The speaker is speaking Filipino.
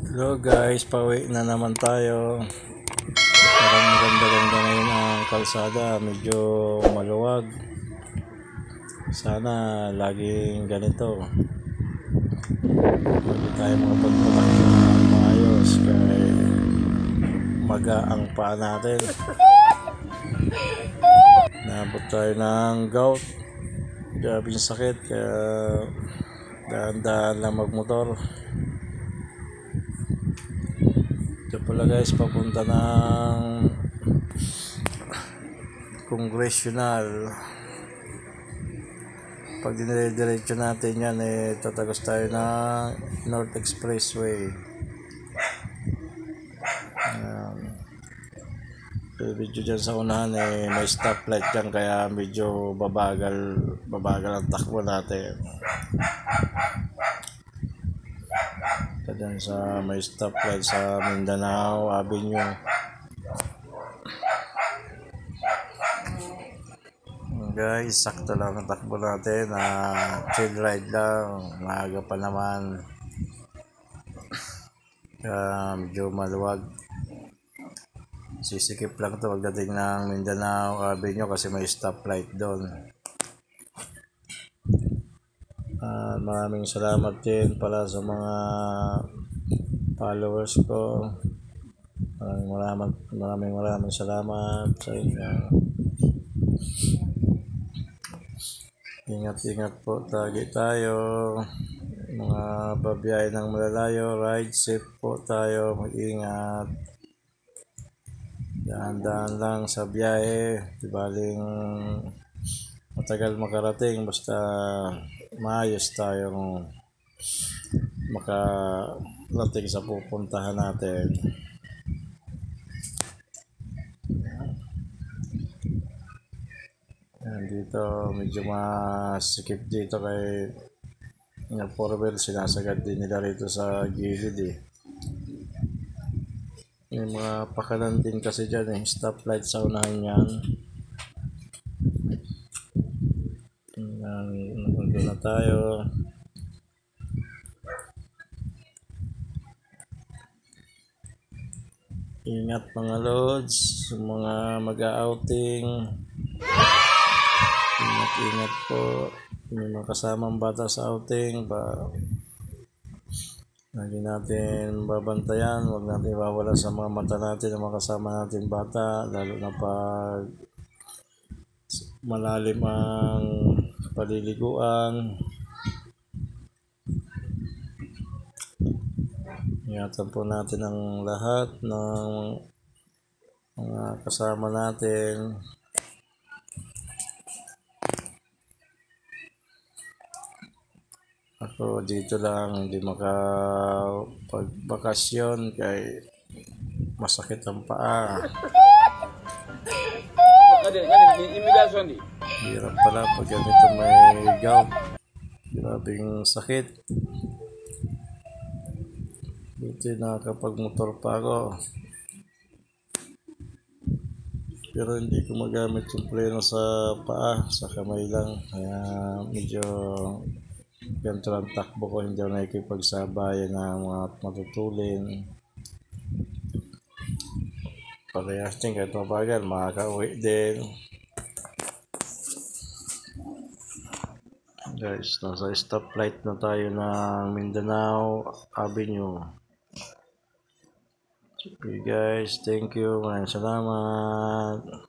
Hello guys, pauwi na naman tayo. Parang maganda-ganda ngayon ang kalsada, medyo maluwag. Sana laging ganito. Hindi tayo makapagpatak na maayos kaya maga ang paa natin. Naabot tayo ng gout. Grabe yung sakit kaya dahan-dahan lang magmotor. Ito pala guys, papunta ng Congressional. Pag dinire-diretso natin yan, tatagos tayo ng North Expressway. Video dyan sa unahan, may stoplight dyan kaya medyo babagal ang takbo natin. Dyan sa may stoplight sa Mindanao Avenue. Guys, sakto lang ang takbo natin, chill ride lang, maaga pa naman, medyo maluwag. Sisikip lang ito pagdating ng Mindanao Avenue kasi may stoplight doon. Maraming salamat din pala sa mga followers ko. Maraming salamat sa inyo. Ingat po, lagi tayo. Mga babiyahe ng malalayo, ride safe po tayo, mag-ingat. Dahan-dahan lang sa biyahe, di baling matagal makarating, basta maayos tayong makarating sa pupuntahan natin. Dito medyo masikip dito kay yung 4-wheel, sinasagad din nila rito sa gilid May mga pakanan din kasi dyan stoplight sa unahan yan. Nandun na tayo. Ingat mga loads, mga mag-outing. Ingat po. May mga kasamang bata sa outing lagi natin babantayan, huwag natin iwawala sa mga mata natin ang mga kasama natin bata, lalo na pag malalim ang paliliguan. Ingatan po natin ang lahat ng mga kasama natin. Ako dito lang, hindi makapagbakasyon kay masakit ang paa. Hirap pala pag ganito may gout. Grabing sakit. Buti nakakapag-motor pa ako. Pero hindi ko magamit yung preno sa paa, sa kamay lang. Kaya medyo ganito lang takbo ko, hindi ako nakikipagsabayan ng mga matutulin. Parehas din kahit mabagal, makaka-uwi din. Guys, nasa stoplight na tayo ng Mindanao Avenue. Okay guys, thank you, maraming salamat.